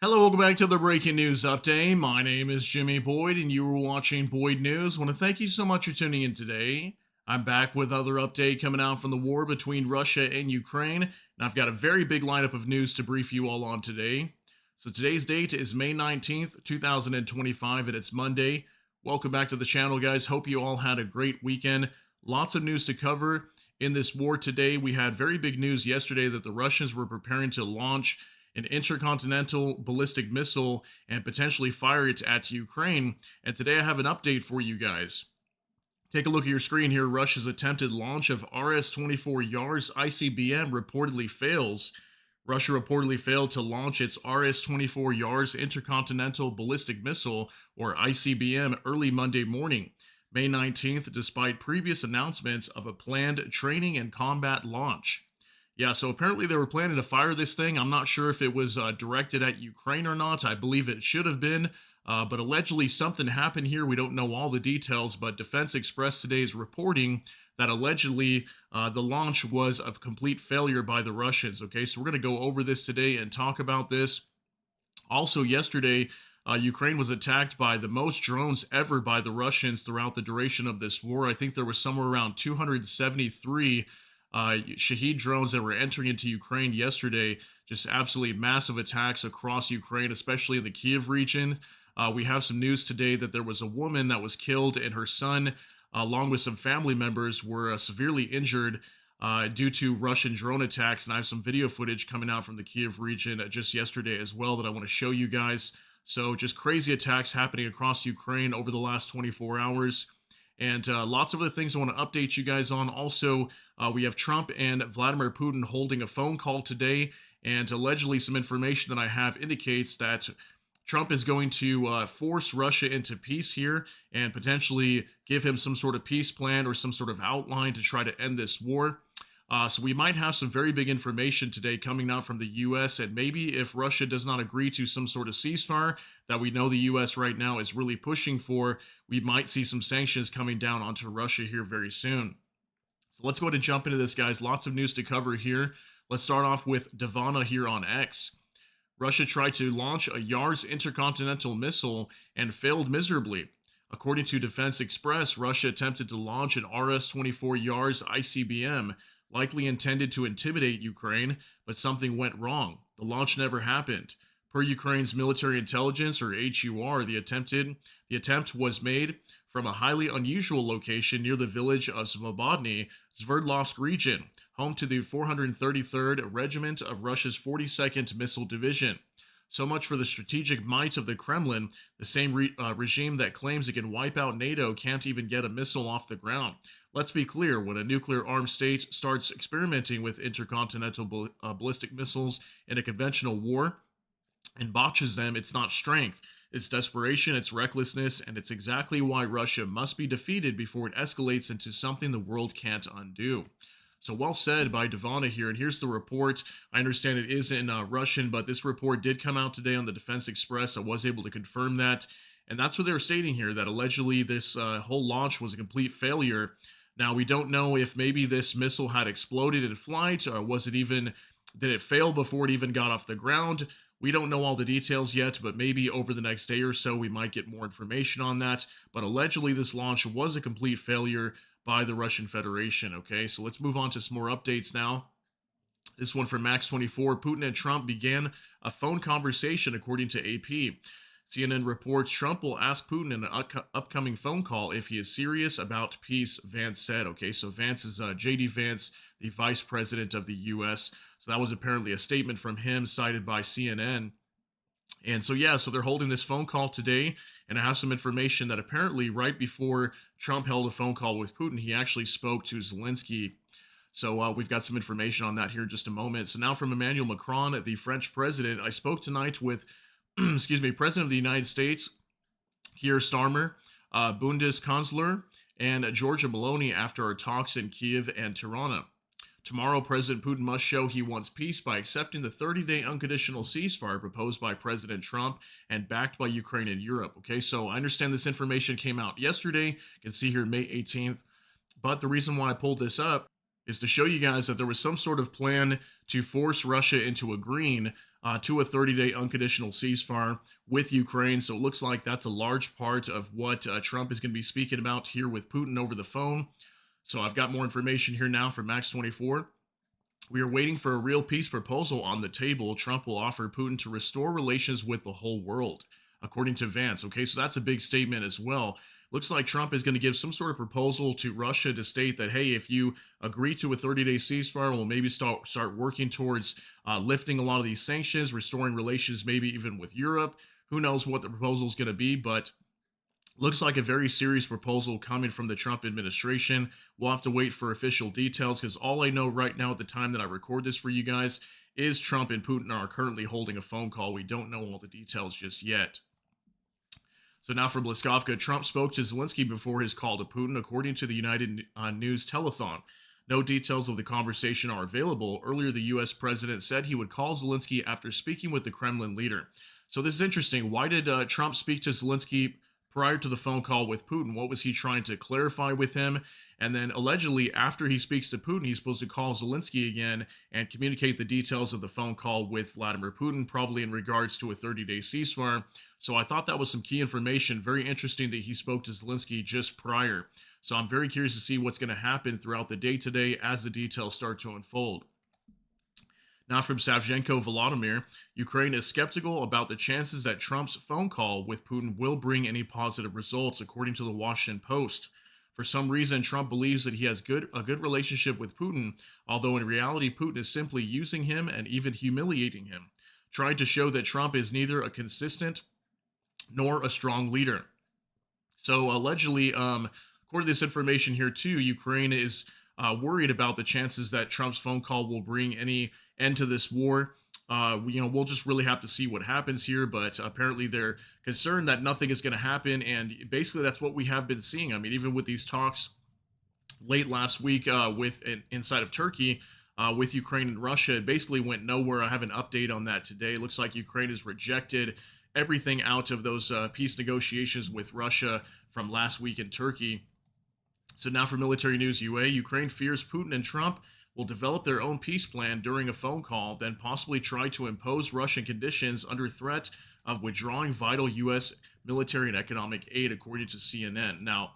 Hello, welcome back to the Breaking News Update. My name is Jimmy Boyd, and you are watching Boyd News. I want to thank you so much for tuning in today. I'm back with another update coming out from the war between Russia and Ukraine, and I've got a very big lineup of news to brief you all on today. So today's date is May 19th, 2025, and it's Monday. Welcome back to the channel, guys. Hope you all had a great weekend. Lots of news to cover in this war today. We had very big news yesterday that the Russians were preparing to launch an intercontinental ballistic missile and potentially fire it at Ukraine. And today I have an update for you guys. Take a look at your screen here. Russia's attempted launch of RS-24 Yars ICBM reportedly fails. Russia reportedly failed to launch its RS-24 Yars intercontinental ballistic missile, or ICBM, early Monday morning, May 19th, despite previous announcements of a planned training and combat launch. Yeah, so apparently they were planning to fire this thing. I'm not sure if it was directed at Ukraine or not. I believe it should have been, but allegedly something happened here. We don't know all the details, but Defense Express today is reporting that allegedly the launch was a complete failure by the Russians. Okay, so we're going to go over this today and talk about this. Also, yesterday, Ukraine was attacked by the most drones ever by the Russians throughout the duration of this war. I think there was somewhere around 273 Shahed drones that were entering into Ukraine yesterday. Just absolutely massive attacks across Ukraine, especially in the Kiev region. We have some news today that there was a woman that was killed and her son, along with some family members, were severely injured due to Russian drone attacks. And I have some video footage coming out from the Kiev region just yesterday as well that I want to show you guys. So just crazy attacks happening across Ukraine over the last 24 hours. And lots of other things I want to update you guys on. Also, we have Trump and Vladimir Putin holding a phone call today. And allegedly some information that I have indicates that Trump is going to force Russia into peace here and potentially give him some sort of peace plan or some sort of outline to try to end this war. So we might have some very big information today coming out from the U.S. And maybe if Russia does not agree to some sort of ceasefire that we know the U.S. right now is really pushing for, we might see some sanctions coming down onto Russia here very soon. So let's go ahead and jump into this, guys. Lots of news to cover here. Let's start off with Davana here on X. Russia tried to launch a Yars intercontinental missile and failed miserably. According to Defense Express, Russia attempted to launch an RS-24 Yars ICBM, likely intended to intimidate Ukraine, but something went wrong. The launch never happened. Per Ukraine's military intelligence, or HUR, the attempt was made from a highly unusual location near the village of Svobodny, Sverdlovsk region, home to the 433rd Regiment of Russia's 42nd Missile Division. So much for the strategic might of the Kremlin. The same regime that claims it can wipe out NATO can't even get a missile off the ground. Let's be clear, when a nuclear-armed state starts experimenting with intercontinental ballistic missiles in a conventional war and botches them, it's not strength. It's desperation, it's recklessness, and it's exactly why Russia must be defeated before it escalates into something the world can't undo. So well said by Davana here, and here's the report. I understand it is in Russian, but this report did come out today on the Defense Express. I was able to confirm that, and that's what they were stating here, that allegedly this whole launch was a complete failure. Now, we don't know if maybe this missile had exploded in flight, or did it fail before it even got off the ground? We don't know all the details yet, but maybe over the next day or so we might get more information on that. But allegedly this launch was a complete failure by the Russian Federation. Okay, so let's move on to some more updates now. This one from Max24. Putin and Trump began a phone conversation, according to AP. CNN reports Trump will ask Putin in an upcoming phone call if he is serious about peace, Vance said. Okay, so Vance is J.D. Vance, the vice president of the U.S. So that was apparently a statement from him cited by CNN. And so, yeah, so they're holding this phone call today, and I have some information that apparently right before Trump held a phone call with Putin, he actually spoke to Zelensky. So we've got some information on that here in just a moment. So now from Emmanuel Macron, the French president, I spoke tonight with, President of the United States, Keir Starmer, Bundeskanzler, and Giorgia Meloni after our talks in Kiev and Tirana. Tomorrow, President Putin must show he wants peace by accepting the 30-day unconditional ceasefire proposed by President Trump and backed by Ukraine and Europe. Okay, so I understand this information came out yesterday. You can see here May 18th. But the reason why I pulled this up is to show you guys that there was some sort of plan to force Russia into agreeing to a 30-day unconditional ceasefire with Ukraine. So it looks like that's a large part of what Trump is going to be speaking about here with Putin over the phone. So I've got more information here now from Max 24. We are waiting for a real peace proposal on the table. Trump will offer Putin to restore relations with the whole world, according to Vance. Okay, so that's a big statement as well. Looks like Trump is going to give some sort of proposal to Russia to state that, hey, if you agree to a 30-day ceasefire, we'll maybe start working towards lifting a lot of these sanctions, restoring relations, maybe even with Europe. Who knows what the proposal is going to be, but looks like a very serious proposal coming from the Trump administration. We'll have to wait for official details because all I know right now at the time that I record this for you guys is Trump and Putin are currently holding a phone call. We don't know all the details just yet. So now from Bliskovka, Trump spoke to Zelensky before his call to Putin, according to the United News telethon. No details of the conversation are available. Earlier, the U.S. president said he would call Zelensky after speaking with the Kremlin leader. So this is interesting. Why did Trump speak to Zelensky prior to the phone call with Putin? What was he trying to clarify with him? And then allegedly, after he speaks to Putin, he's supposed to call Zelensky again and communicate the details of the phone call with Vladimir Putin, probably in regards to a 30-day ceasefire. So I thought that was some key information. Very interesting that he spoke to Zelensky just prior. So I'm very curious to see what's going to happen throughout the day today as the details start to unfold. Now from Savchenko Volodymyr, Ukraine is skeptical about the chances that Trump's phone call with Putin will bring any positive results, according to the Washington Post. For some reason, Trump believes that he has a good relationship with Putin, although in reality, Putin is simply using him and even humiliating him, trying to show that Trump is neither a consistent nor a strong leader. So allegedly, according to this information here too, Ukraine is worried about the chances that Trump's phone call will bring any end to this war. We'll just really have to see what happens here, but apparently they're concerned that nothing is going to happen, and basically that's what we have been seeing. I mean, even with these talks late last week inside of Turkey with Ukraine and Russia, it basically went nowhere. I have an update on that today. It looks like Ukraine has rejected everything out of those peace negotiations with Russia from last week in Turkey. So now for Military News UA, Ukraine fears Putin and Trump will develop their own peace plan during a phone call, then possibly try to impose Russian conditions under threat of withdrawing vital U.S. military and economic aid, according to CNN. Now,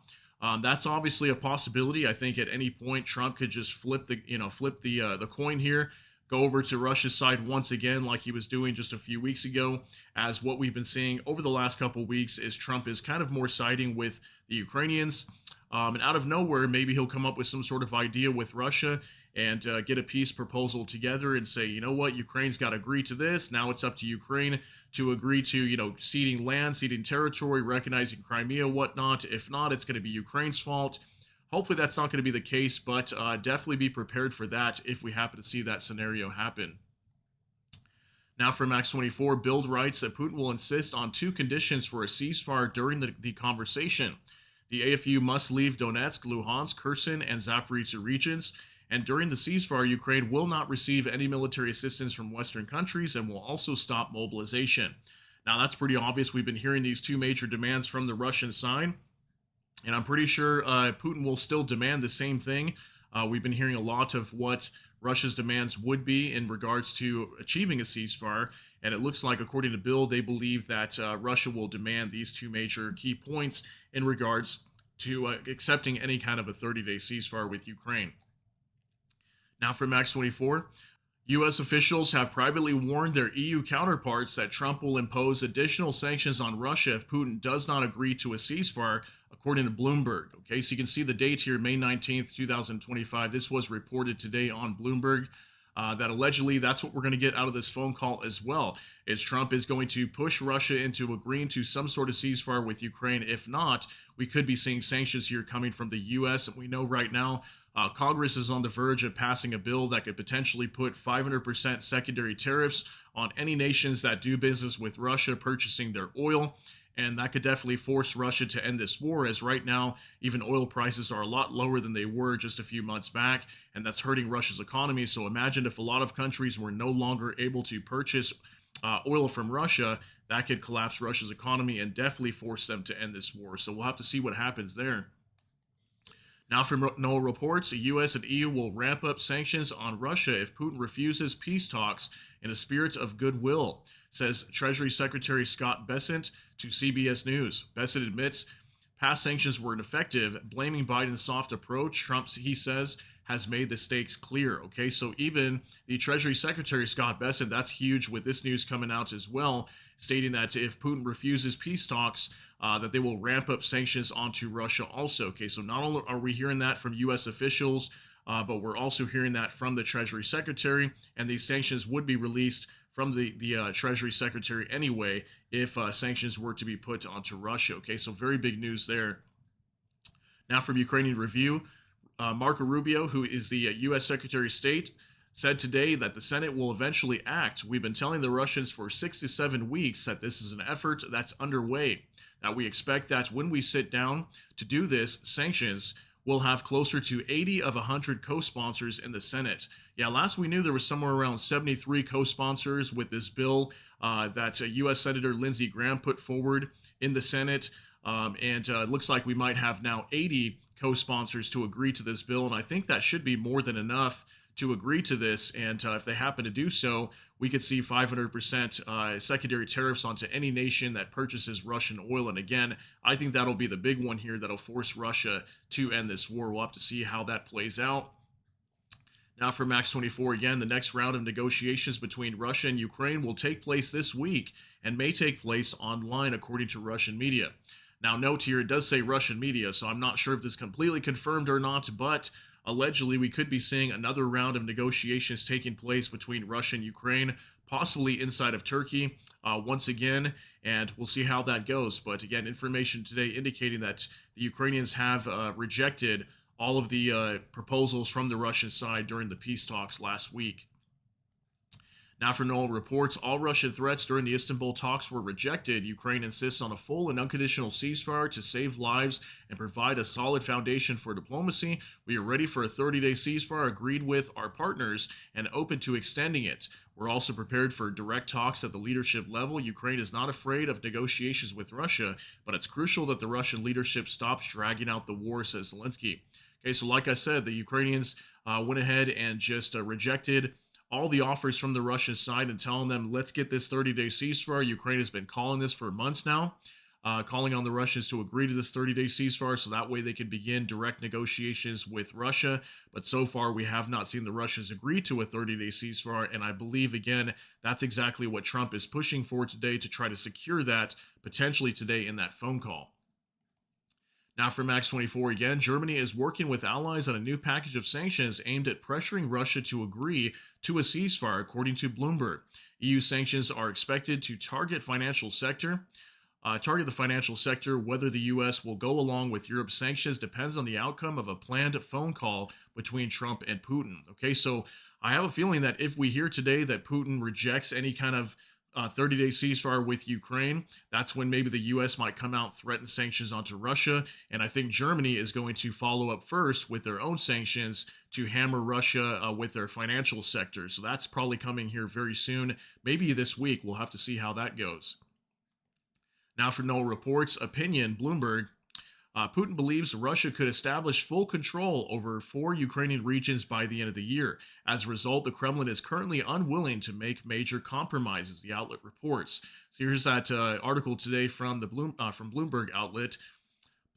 that's obviously a possibility. I think at any point Trump could just flip the coin here, go over to Russia's side once again, like he was doing just a few weeks ago. As what we've been seeing over the last couple of weeks is Trump is kind of more siding with the Ukrainians. And out of nowhere, maybe he'll come up with some sort of idea with Russia and get a peace proposal together and say, you know what, Ukraine's got to agree to this. Now it's up to Ukraine to agree to, ceding land, ceding territory, recognizing Crimea, whatnot. If not, it's going to be Ukraine's fault. Hopefully that's not going to be the case, but definitely be prepared for that if we happen to see that scenario happen. Now from Max 24, Bild writes that Putin will insist on two conditions for a ceasefire during the conversation. The AFU must leave Donetsk, Luhansk, Kherson, and Zaporizhzhia regions, and during the ceasefire, Ukraine will not receive any military assistance from Western countries and will also stop mobilization. Now, that's pretty obvious. We've been hearing these two major demands from the Russian side, and I'm pretty sure Putin will still demand the same thing. We've been hearing a lot of what Russia's demands would be in regards to achieving a ceasefire, and it looks like, according to Bill, they believe that Russia will demand these two major key points in regards to accepting any kind of a 30-day ceasefire with Ukraine. Now from Max 24, U.S. officials have privately warned their EU counterparts that Trump will impose additional sanctions on Russia if Putin does not agree to a ceasefire, according to Bloomberg. Okay, so you can see the date here, May 19th, 2025. This was reported today on Bloomberg. That allegedly that's what we're going to get out of this phone call as well, is Trump is going to push Russia into agreeing to some sort of ceasefire with Ukraine. If not, we could be seeing sanctions here coming from the U.S. And we know right now Congress is on the verge of passing a bill that could potentially put 500% secondary tariffs on any nations that do business with Russia purchasing their oil. And that could definitely force Russia to end this war, as right now, even oil prices are a lot lower than they were just a few months back, and that's hurting Russia's economy. So imagine if a lot of countries were no longer able to purchase oil from Russia, that could collapse Russia's economy and definitely force them to end this war. So we'll have to see what happens there. Now, from no reports, the U.S. and EU will ramp up sanctions on Russia if Putin refuses peace talks in a spirit of goodwill, says Treasury Secretary Scott Bessent to CBS News. Bessent admits past sanctions were ineffective, blaming Biden's soft approach. Trump, he says, has made the stakes clear. Okay, so even the Treasury Secretary Scott Bessent, that's huge with this news coming out as well, stating that if Putin refuses peace talks, that they will ramp up sanctions onto Russia also. Okay, so not only are we hearing that from U.S. officials, but we're also hearing that from the Treasury Secretary, and these sanctions would be released from the Treasury Secretary anyway if sanctions were to be put onto Russia. Okay, so very big news there. Now from Ukrainian Review, Marco Rubio, who is the U.S. Secretary of State, said today that the Senate will eventually act. We've been telling the Russians for 6 to 7 weeks that this is an effort that's underway, that we expect that when we sit down to do this, sanctions will have closer to 80 of 100 co-sponsors in the Senate. Yeah, last we knew there was somewhere around 73 co-sponsors with this bill that U.S. Senator Lindsey Graham put forward in the Senate. And it looks like we might have now 80 co-sponsors to agree to this bill, and I think that should be more than enough to agree to this. And if they happen to do so, we could see 500% secondary tariffs onto any nation that purchases Russian oil. And again, I think that'll be the big one here that'll force Russia to end this war. We'll have to see how that plays out. Now for Max 24 again, the next round of negotiations between Russia and Ukraine will take place this week and may take place online, according to Russian media. Now, note here, it does say Russian media, so I'm not sure if this is completely confirmed or not, but allegedly we could be seeing another round of negotiations taking place between Russia and Ukraine, possibly inside of Turkey once again, and we'll see how that goes. But again, information today indicating that the Ukrainians have rejected all of the proposals from the Russian side during the peace talks last week. Now for NOAA reports, all Russian threats during the Istanbul talks were rejected. Ukraine insists on a full and unconditional ceasefire to save lives and provide a solid foundation for diplomacy. We are ready for a 30-day ceasefire agreed with our partners and open to extending it. We're also prepared for direct talks at the leadership level. Ukraine is not afraid of negotiations with Russia, but it's crucial that the Russian leadership stops dragging out the war, says Zelensky. Okay, so like I said, the Ukrainians went ahead and just rejected all the offers from the Russian side and telling them, let's get this 30-day ceasefire. Ukraine has been calling this for months now, calling on the Russians to agree to this 30-day ceasefire so that way they can begin direct negotiations with Russia. But so far, we have not seen the Russians agree to a 30-day ceasefire, and I believe, again, that's exactly what Trump is pushing for today to try to secure that potentially today in that phone call. Now for Max 24 again, Germany is working with allies on a new package of sanctions aimed at pressuring Russia to agree to a ceasefire, according to Bloomberg. EU sanctions are expected to target the financial sector. Whether the U.S. will go along with Europe's sanctions depends on the outcome of a planned phone call between Trump and Putin. Okay, so I have a feeling that if we hear today that Putin rejects any kind of 30-day ceasefire with Ukraine, that's when maybe the U.S. might come out and threaten sanctions onto Russia. And I think Germany is going to follow up first with their own sanctions to hammer Russia with their financial sector. So that's probably coming here very soon, maybe this week. We'll have to see how that goes. Now for NOAA reports, opinion, Bloomberg. Putin believes Russia could establish full control over 4 Ukrainian regions by the end of the year. As a result, the Kremlin is currently unwilling to make major compromises, the outlet reports. So here's that article today from from Bloomberg outlet.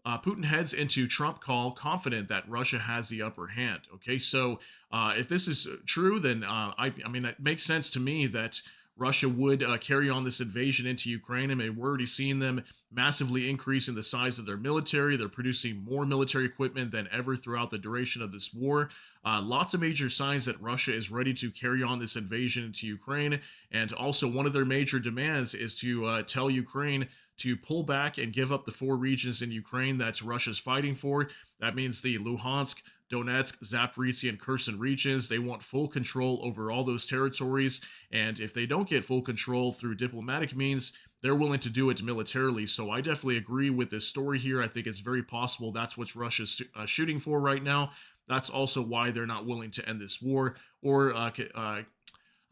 Putin heads into Trump call confident that Russia has the upper hand. Okay, so if this is true, then I mean, it makes sense to me that Russia would carry on this invasion into Ukraine. I mean, we're already seeing them massively increasing the size of their military. They're producing more military equipment than ever throughout the duration of this war. Lots of major signs that Russia is ready to carry on this invasion into Ukraine. And also one of their major demands is to tell Ukraine to pull back and give up the 4 regions in Ukraine that Russia's fighting for. That means the Luhansk, Donetsk, Zaporizhzhia, and Kherson regions. They want full control over all those territories, and if they don't get full control through diplomatic means, they're willing to do it militarily. So I definitely agree with this story here. I think it's very possible that's what Russia's shooting for right now. That's also why they're not willing to end this war or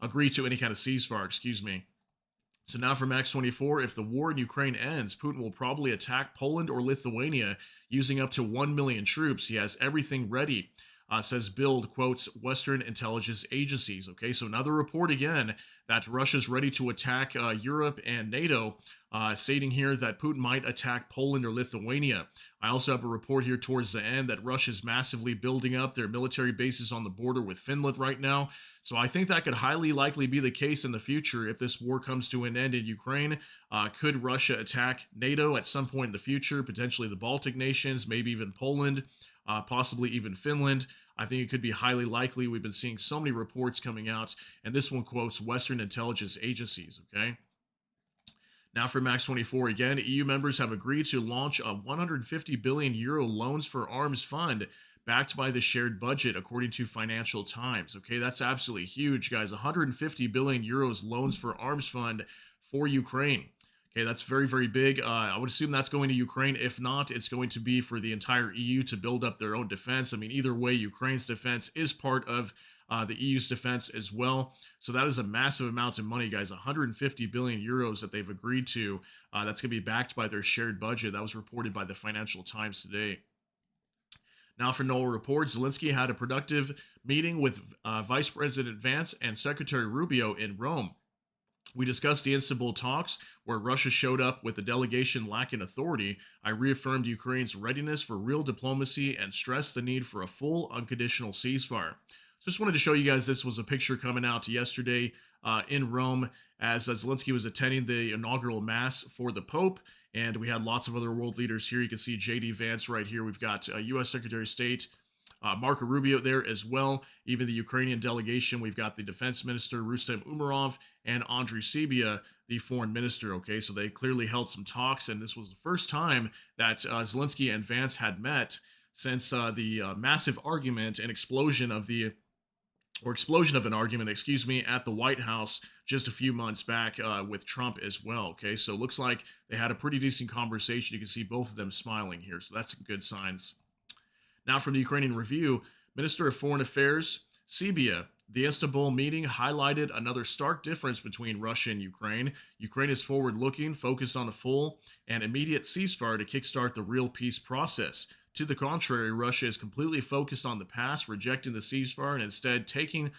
agree to any kind of ceasefire, So now from X24, if the war in Ukraine ends, Putin will probably attack Poland or Lithuania using up to 1 million troops. He has everything ready, says Bild, quotes Western intelligence agencies. Okay, so another report again that Russia's ready to attack Europe and NATO, stating here that Putin might attack Poland or Lithuania. I also have a report here towards the end that Russia's massively building up their military bases on the border with Finland right now. So I think that could highly likely be the case in the future if this war comes to an end in Ukraine. Could Russia attack NATO at some point in the future, potentially the Baltic nations, maybe even Poland, possibly even Finland? I think it could be highly likely. We've been seeing so many reports coming out, and this one quotes Western intelligence agencies, okay? Now for Max24 again, EU members have agreed to launch a 150 billion euro loans for arms fund backed by the shared budget, according to Financial Times. Okay, that's absolutely huge, guys. 150 billion euros loans for arms fund for Ukraine. Okay, that's very, very big. I would assume that's going to Ukraine. If not, it's going to be for the entire EU to build up their own defense. I mean, either way, Ukraine's defense is part of the EU's defense as well. So that is a massive amount of money, guys. 150 billion euros that they've agreed to. That's going to be backed by their shared budget. That was reported by the Financial Times today. Now for Noel Report, Zelensky had a productive meeting with Vice President Vance and Secretary Rubio in Rome. We discussed the Istanbul talks, where Russia showed up with a delegation lacking authority. I reaffirmed Ukraine's readiness for real diplomacy and stressed the need for a full, unconditional ceasefire. So just wanted to show you guys, this was a picture coming out yesterday in Rome as Zelensky was attending the inaugural mass for the Pope. And we had lots of other world leaders here. You can see J.D. Vance right here. We've got U.S. Secretary of State Marco Rubio there as well. Even the Ukrainian delegation, we've got the Defense Minister Rustem Umerov and Andriy Sybiha, the Foreign Minister. Okay, so they clearly held some talks, and this was the first time that Zelensky and Vance had met since the massive argument and explosion of an argument, at the White House just a few months back with Trump as well. Okay, so it looks like they had a pretty decent conversation. You can see both of them smiling here, so that's some good signs. Now from the Ukrainian Review, Minister of Foreign Affairs Sybiha, the Istanbul meeting highlighted another stark difference between Russia and Ukraine. Ukraine is forward-looking, focused on a full and immediate ceasefire to kickstart the real peace process. To the contrary, Russia is completely focused on the past, rejecting the ceasefire and instead talking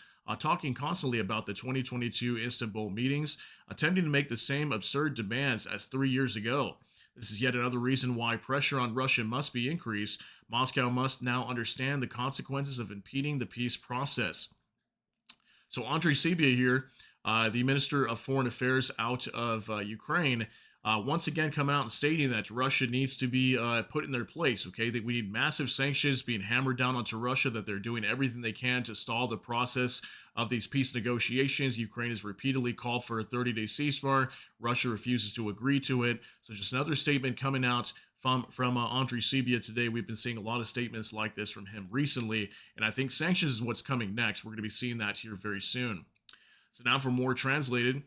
constantly about the 2022 Istanbul meetings, attempting to make the same absurd demands as 3 years ago. This is yet another reason why pressure on Russia must be increased. Moscow must now understand the consequences of impeding the peace process. So Andriy Sybiha here, the Minister of Foreign Affairs out of Ukraine, once again coming out and stating that Russia needs to be put in their place, okay? That we need massive sanctions being hammered down onto Russia, that they're doing everything they can to stall the process of these peace negotiations. Ukraine has repeatedly called for a 30-day ceasefire. Russia refuses to agree to it. So just another statement coming out from Andriy Sybiha today. We've been seeing a lot of statements like this from him recently, and I think sanctions is what's coming next. We're going to be seeing that here very soon. So now for more translated,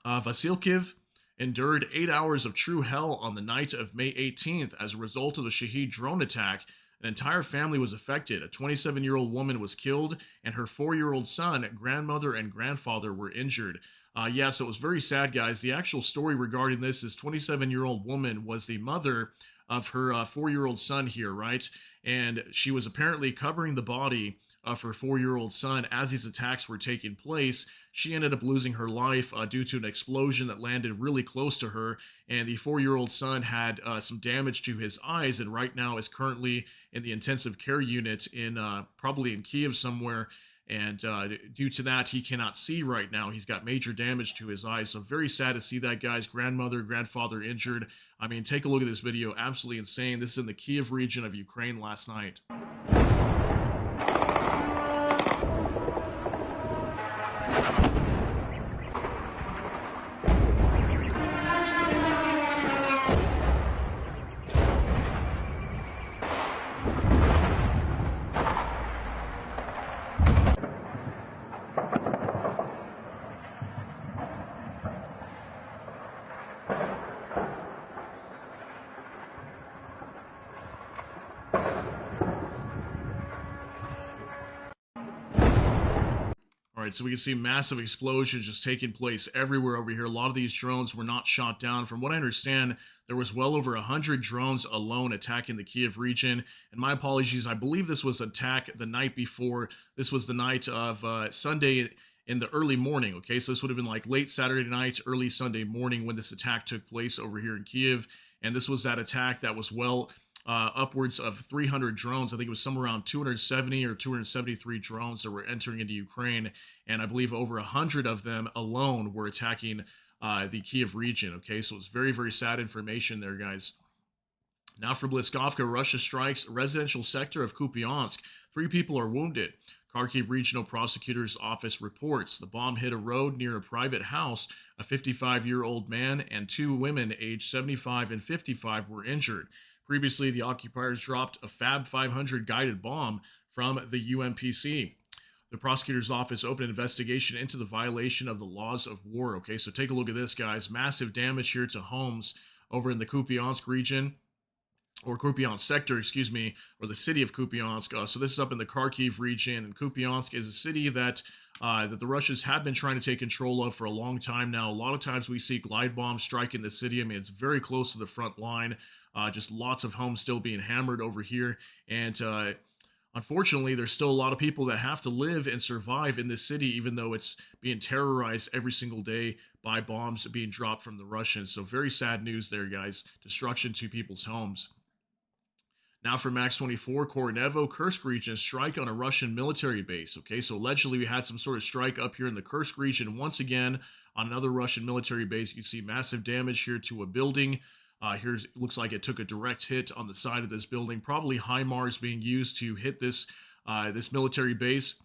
Vasilkiv endured 8 hours of true hell on the night of May 18th as a result of the Shahed drone attack. An entire family was affected. A 27-year-old woman was killed, and her 4-year-old son, grandmother, and grandfather were injured. So it was very sad, guys. The actual story regarding this is 27-year-old woman was the mother of her 4-year-old son here, right? And she was apparently covering the body of her 4-year-old son as these attacks were taking place. She ended up losing her life due to an explosion that landed really close to her, and the 4-year-old son had some damage to his eyes, and right now is currently in the intensive care unit in probably in Kiev somewhere. And due to that, he cannot see right now. He's got major damage to his eyes. So very sad to see that, guys. Grandmother, grandfather injured. I mean, take a look at this video. Absolutely insane. This is in the Kiev region of Ukraine last night. All right, so we can see massive explosions just taking place everywhere over here. A lot of these drones were not shot down. From what I understand, there was well over 100 drones alone attacking the Kiev region. And my apologies, I believe this was attack the night before. This was the night of Sunday in the early morning. Okay, so this would have been like late Saturday night, early Sunday morning when this attack took place over here in Kiev. And this was that attack that was upwards of 300 drones. I think it was somewhere around 270 or 273 drones that were entering into Ukraine, and I believe over 100 of them alone were attacking the Kiev region. Okay, so it's very, very sad information there, guys. Now for Bliskovka, Russia strikes residential sector of Kupiansk. 3 people are wounded. Kharkiv Regional Prosecutor's Office reports the bomb hit a road near a private house. A 55-year-old man and 2 women aged 75 and 55 were injured. Previously, the occupiers dropped a Fab 500 guided bomb from the UMPC. The prosecutor's office opened an investigation into the violation of the laws of war. Okay, so take a look at this, guys. Massive damage here to homes over in the Kupiansk region, or Kupiansk sector, excuse me, or the city of Kupiansk. So this is up in the Kharkiv region, and Kupiansk is a city that the Russians have been trying to take control of for a long time now. A lot of times we see glide bombs striking the city. I mean, it's very close to the front line. Just lots of homes still being hammered over here, and unfortunately, there's still a lot of people that have to live and survive in this city, even though it's being terrorized every single day by bombs being dropped from the Russians. So very sad news there, guys. Destruction to people's homes. Now for Max 24, Kornevo, Kursk region, strike on a Russian military base. Okay, so allegedly we had some sort of strike up here in the Kursk region once again on another Russian military base. You can see massive damage here to a building. Here's looks like it took a direct hit on the side of this building. Probably HIMARS being used to hit this this military base.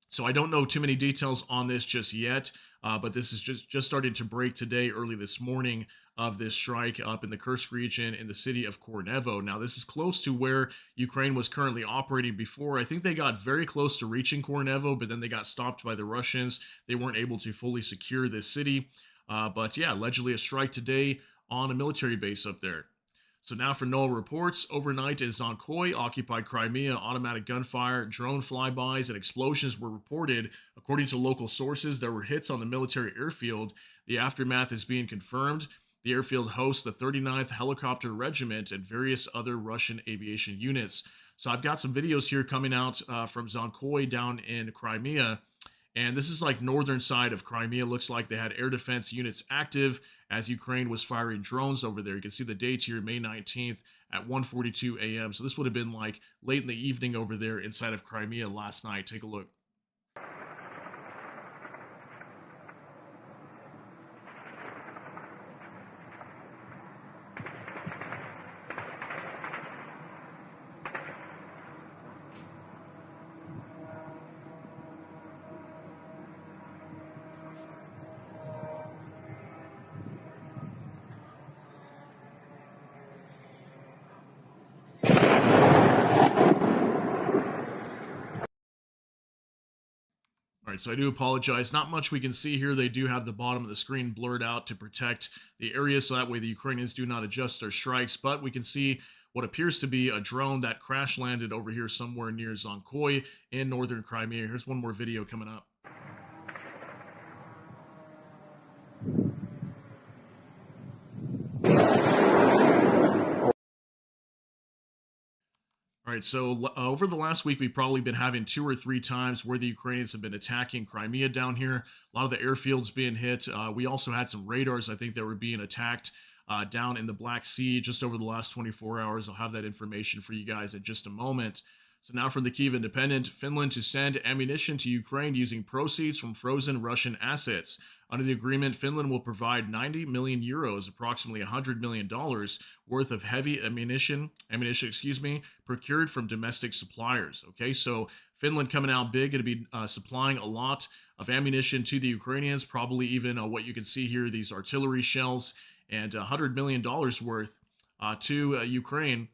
So I don't know too many details on this just yet, but this is just starting to break today, early this morning, of this strike up in the Kursk region in the city of Kornevo. Now, this is close to where Ukraine was currently operating before. I think they got very close to reaching Kornevo, but then they got stopped by the Russians. They weren't able to fully secure this city. But yeah, allegedly a strike today on a military base up there. So now for NOAA reports, overnight in Zonkoy, occupied Crimea, automatic gunfire, drone flybys, and explosions were reported. According to local sources, there were hits on the military airfield. The aftermath is being confirmed. The airfield hosts the 39th Helicopter Regiment and various other Russian aviation units. So I've got some videos here coming out from Zonkoy down in Crimea. And this is like northern side of Crimea. Looks like they had air defense units active as Ukraine was firing drones over there. You can see the date here, May 19th at 1:42 a.m. So this would have been like late in the evening over there inside of Crimea last night. Take a look. All right, so I do apologize. Not much we can see here. They do have the bottom of the screen blurred out to protect the area, so that way the Ukrainians do not adjust their strikes. But we can see what appears to be a drone that crash landed over here somewhere near Zonkoy in northern Crimea. Here's one more video coming up. All right, so over the last week, we've probably been having 2 or 3 times where the Ukrainians have been attacking Crimea down here. A lot of the airfields being hit. We also had some radars, I think, that were being attacked down in the Black Sea just over the last 24 hours. I'll have that information for you guys in just a moment. So now from the Kyiv Independent, Finland to send ammunition to Ukraine using proceeds from frozen Russian assets. Under the agreement, Finland will provide 90 million euros, approximately $100 million worth of heavy ammunition, procured from domestic suppliers. Okay, so Finland coming out big, going to be supplying a lot of ammunition to the Ukrainians, probably even what you can see here, these artillery shells, and $100 million worth to Ukraine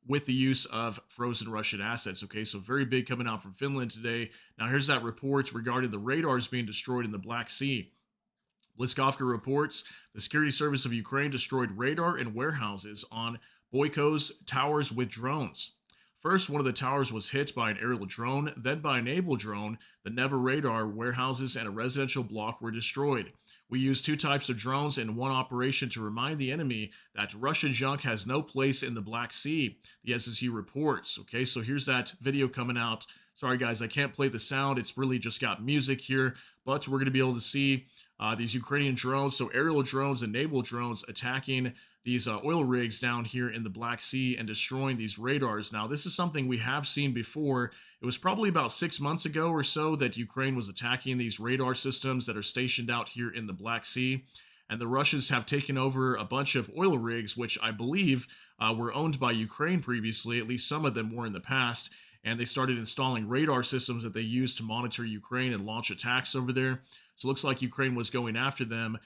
with the use of frozen Russian assets. Okay, so very big coming out from Finland today. Now here's that report regarding the radars being destroyed in the Black Sea. Bliskovka reports the Security Service of Ukraine destroyed radar and warehouses on Boykos towers with drones. First, one of the towers was hit by an aerial drone, then by a naval drone. The Never radar, warehouses, and a residential block were destroyed. We used two types of drones in one operation to remind the enemy that Russian junk has no place in the Black Sea, the SSU reports. Okay, so here's that video coming out. Sorry, guys, I can't play the sound. It's really just got music here, but we're going to be able to see these Ukrainian drones, so aerial drones and naval drones attacking these oil rigs down here in the Black Sea and destroying these radars. Now, this is something we have seen before. It was probably about 6 months ago or so that Ukraine was attacking these radar systems that are stationed out here in the Black Sea. And the Russians have taken over a bunch of oil rigs, which I believe were owned by Ukraine previously. At least some of them were in the past. And they started installing radar systems that they use to monitor Ukraine and launch attacks over there. So it looks like Ukraine was going after them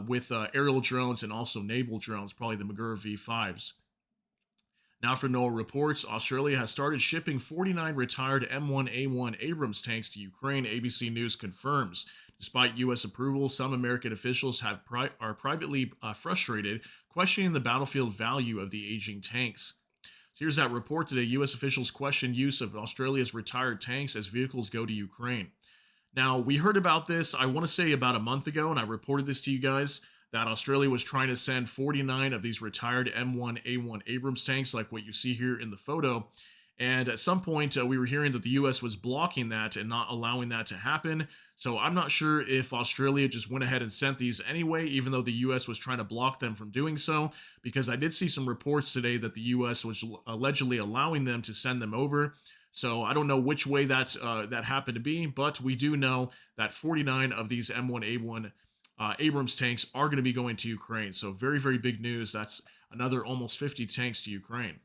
with aerial drones and also naval drones, probably the Magura V5s. Now for NOAA reports, Australia has started shipping 49 retired M1A1 Abrams tanks to Ukraine, ABC News confirms. Despite U.S. approval, some American officials are privately frustrated, questioning the battlefield value of the aging tanks. So here's that report today. U.S. officials question use of Australia's retired tanks as vehicles go to Ukraine. Now, we heard about this, I want to say about a month ago, and I reported this to you guys, that Australia was trying to send 49 of these retired M1A1 Abrams tanks, like what you see here in the photo. And at some point, we were hearing that the U.S. was blocking that and not allowing that to happen. So I'm not sure if Australia just went ahead and sent these anyway, even though the U.S. was trying to block them from doing so, because I did see some reports today that the U.S. was allegedly allowing them to send them over. So I don't know which way that happened to be, but we do know that 49 of these M1A1 Abrams tanks are going to be going to Ukraine. So very, very big news. That's another almost 50 tanks to Ukraine.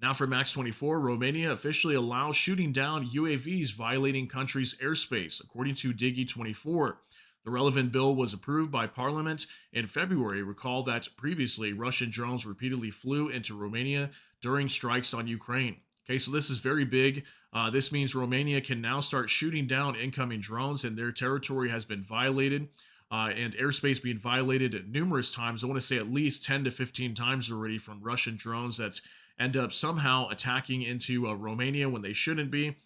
Now for Max 24, Romania officially allows shooting down UAVs violating country's airspace, according to Digi 24. The relevant bill was approved by Parliament in February. Recall that previously Russian drones repeatedly flew into Romania during strikes on Ukraine. Okay, so this is very big. This means Romania can now start shooting down incoming drones, and their territory has been violated and airspace being violated numerous times. I want to say at least 10 to 15 times already from Russian drones that end up somehow attacking into Romania when they shouldn't be.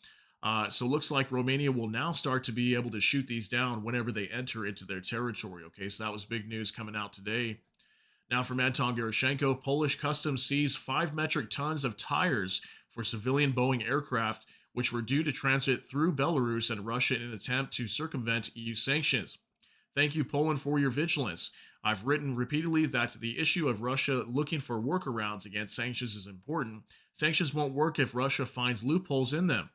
So it looks like Romania will now start to be able to shoot these down whenever they enter into their territory. Okay, so that was big news coming out today. Now from Anton Gerashenko, Polish customs seized 5 metric tons of tires for civilian Boeing aircraft, which were due to transit through Belarus and Russia in an attempt to circumvent EU sanctions. Thank you, Poland, for your vigilance. I've written repeatedly that the issue of Russia looking for workarounds against sanctions is important. Sanctions won't work if Russia finds loopholes in them.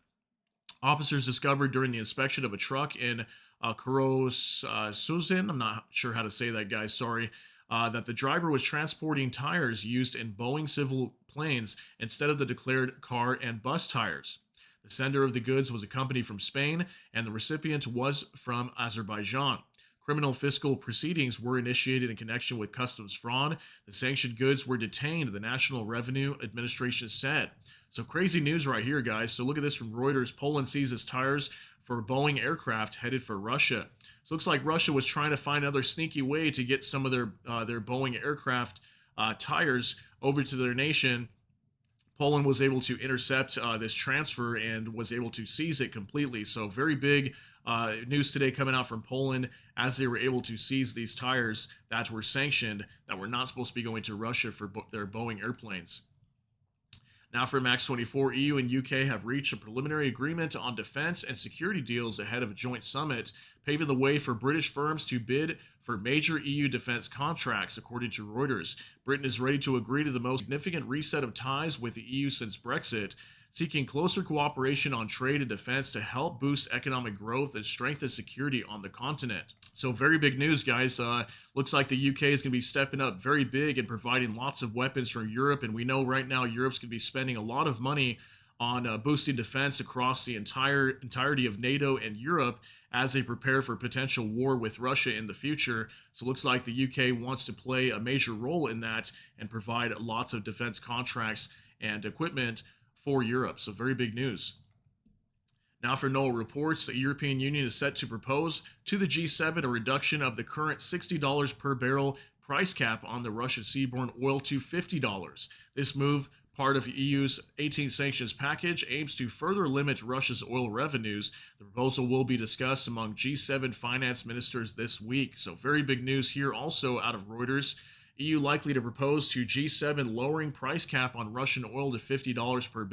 Officers discovered during the inspection of a truck in Kurosuzin, I'm not sure how to say that, guys, sorry, that the driver was transporting tires used in Boeing civil planes instead of the declared car and bus tires. The sender of the goods was a company from Spain, and the recipient was from Azerbaijan. Criminal fiscal proceedings were initiated in connection with customs fraud. The sanctioned goods were detained, the National Revenue Administration said. So crazy news right here, guys. So look at this from Reuters. Poland seizes tires for Boeing aircraft headed for Russia. So it looks like Russia was trying to find another sneaky way to get some of their Boeing aircraft tires over to their nation. Poland was able to intercept this transfer and was able to seize it completely. So very big news today coming out from Poland as they were able to seize these tires that were sanctioned, that were not supposed to be going to Russia for their Boeing airplanes. Now for Max 24, EU and UK have reached a preliminary agreement on defense and security deals ahead of a joint summit, paving the way for British firms to bid for major EU defense contracts, according to Reuters. Britain is ready to agree to the most significant reset of ties with the EU since Brexit, seeking closer cooperation on trade and defense to help boost economic growth and strengthen security on the continent. So very big news, guys. Looks like the UK is going to be stepping up very big and providing lots of weapons from Europe. And we know right now Europe's going to be spending a lot of money on boosting defense across the entirety of NATO and Europe as they prepare for potential war with Russia in the future. So it looks like the UK wants to play a major role in that and provide lots of defense contracts and equipment for Europe. So very big news. Now for NOAA reports, the European Union is set to propose to the G7 a reduction of the current $60 per barrel price cap on the Russian seaborne oil to $50. This move Part of EU's 18 sanctions package aims to further limit Russia's oil revenues. The proposal will be discussed among G7 finance ministers this week. So, very big news here also out of Reuters. EU likely to propose to G7 lowering price cap on Russian oil to $50 per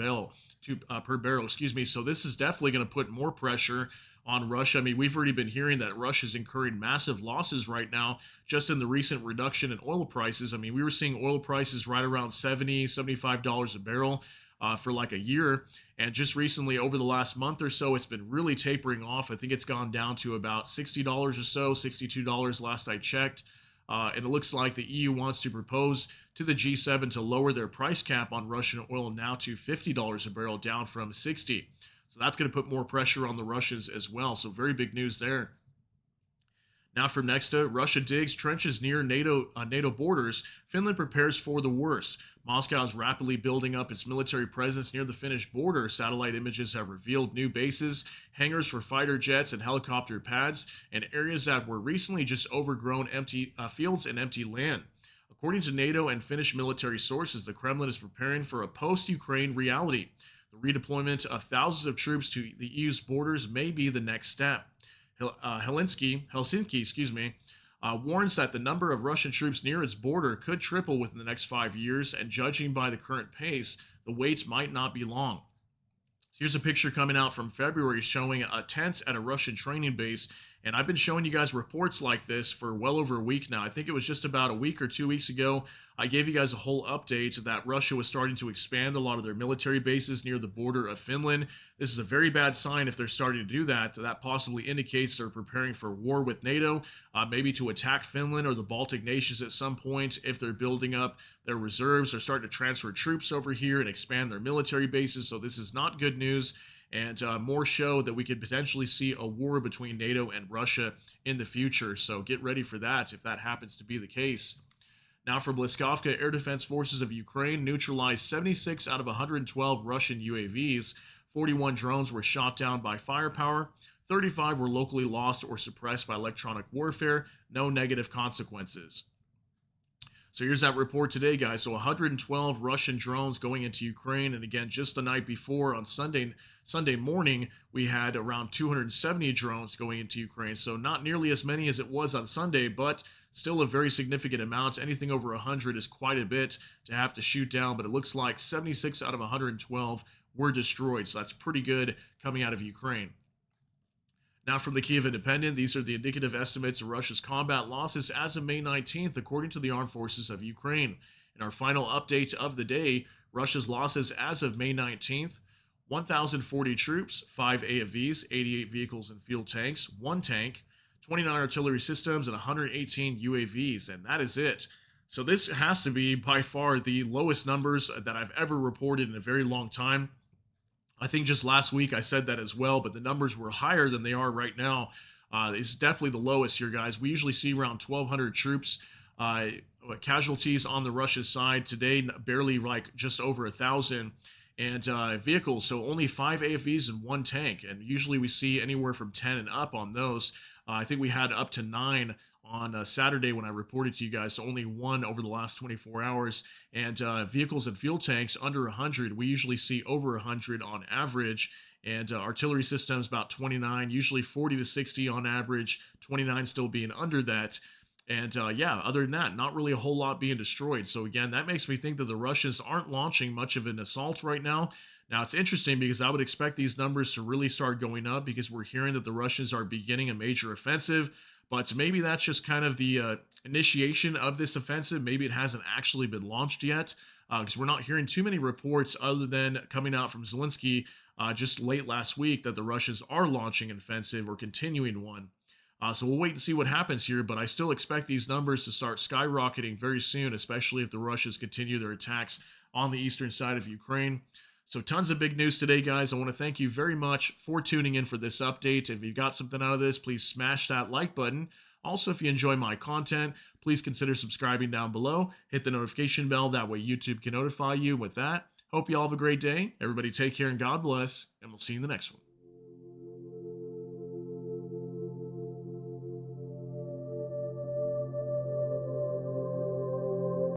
barrel. Excuse me. So this is definitely going to put more pressure on Russia. I mean, we've already been hearing that Russia's incurring massive losses right now just in the recent reduction in oil prices. I mean, we were seeing oil prices right around $75 a barrel for like a year. And just recently, over the last month or so, it's been really tapering off. I think it's gone down to about $60 or so, $62 last I checked. And it looks like the EU wants to propose to the G7 to lower their price cap on Russian oil now to $50 a barrel, down from $60. So that's going to put more pressure on the Russians as well. So very big news there. Now from next to Russia digs trenches near NATO borders. Finland prepares for the worst. Moscow is rapidly building up its military presence near the Finnish border. Satellite images have revealed new bases, hangars for fighter jets and helicopter pads, and areas that were recently just overgrown empty fields and empty land. According to NATO and Finnish military sources, the Kremlin is preparing for a post-Ukraine reality. The redeployment of thousands of troops to the EU's borders may be the next step. Helsinki, warns that the number of Russian troops near its border could triple within the next 5 years, and judging by the current pace, the wait might not be long. So here's a picture coming out from February showing a tent at a Russian training base, and I've been showing you guys reports like this for well over a week now. I think it was just about a week or 2 weeks ago. I gave you guys a whole update that Russia was starting to expand a lot of their military bases near the border of Finland. This is a very bad sign if they're starting to do that. That possibly indicates they're preparing for war with NATO, maybe to attack Finland or the Baltic nations at some point if they're building up their reserves. They're starting to transfer troops over here and expand their military bases, so this is not good news. And more show that we could potentially see a war between NATO and Russia in the future. So get ready for that if that happens to be the case. Now from Bliskovka, Air Defense Forces of Ukraine neutralized 76 out of 112 Russian UAVs. 41 drones were shot down by firepower. 35 were locally lost or suppressed by electronic warfare. No negative consequences. So here's that report today, guys. So 112 Russian drones going into Ukraine. And again, just the night before on Sunday morning, we had around 270 drones going into Ukraine. So not nearly as many as it was on Sunday, but still a very significant amount. Anything over 100 is quite a bit to have to shoot down. But it looks like 76 out of 112 were destroyed. So that's pretty good coming out of Ukraine. Now from the Kiev Independent, these are the indicative estimates of Russia's combat losses as of May 19th, according to the Armed Forces of Ukraine. In our final update of the day, Russia's losses as of May 19th, 1,040 troops, 5 AFVs, 88 vehicles and fuel tanks, 1 tank, 29 artillery systems, and 118 UAVs, and that is it. So this has to be by far the lowest numbers that I've ever reported in a very long time. I think just last week I said that as well, but the numbers were higher than they are right now. It's definitely the lowest here, guys. We usually see around 1,200 troops, casualties on the Russia side. Today, barely like just over 1,000, and vehicles. So only 5 AFVs and 1 tank, and usually we see anywhere from 10 and up on those. I think we had up to 9 on Saturday when I reported to you guys, so only 1 over the last 24 hours. And vehicles and fuel tanks under 100, we usually see over 100 on average. And artillery systems about 29, usually 40 to 60 on average, 29 still being under that. And yeah, other than that, not really a whole lot being destroyed. So again, that makes me think that the Russians aren't launching much of an assault right now. Now, it's interesting because I would expect these numbers to really start going up because we're hearing that the Russians are beginning a major offensive. But maybe that's just kind of the initiation of this offensive. Maybe it hasn't actually been launched yet because we're not hearing too many reports other than coming out from Zelensky just late last week that the Russians are launching an offensive or continuing one. So we'll wait and see what happens here, but I still expect these numbers to start skyrocketing very soon, especially if the Russians continue their attacks on the eastern side of Ukraine. So tons of big news today, guys. I want to thank you very much for tuning in for this update. If you got something out of this, please smash that like button. Also, if you enjoy my content, please consider subscribing down below. Hit the notification bell. That way YouTube can notify you. With that, hope you all have a great day. Everybody take care and God bless, and we'll see you in the next one.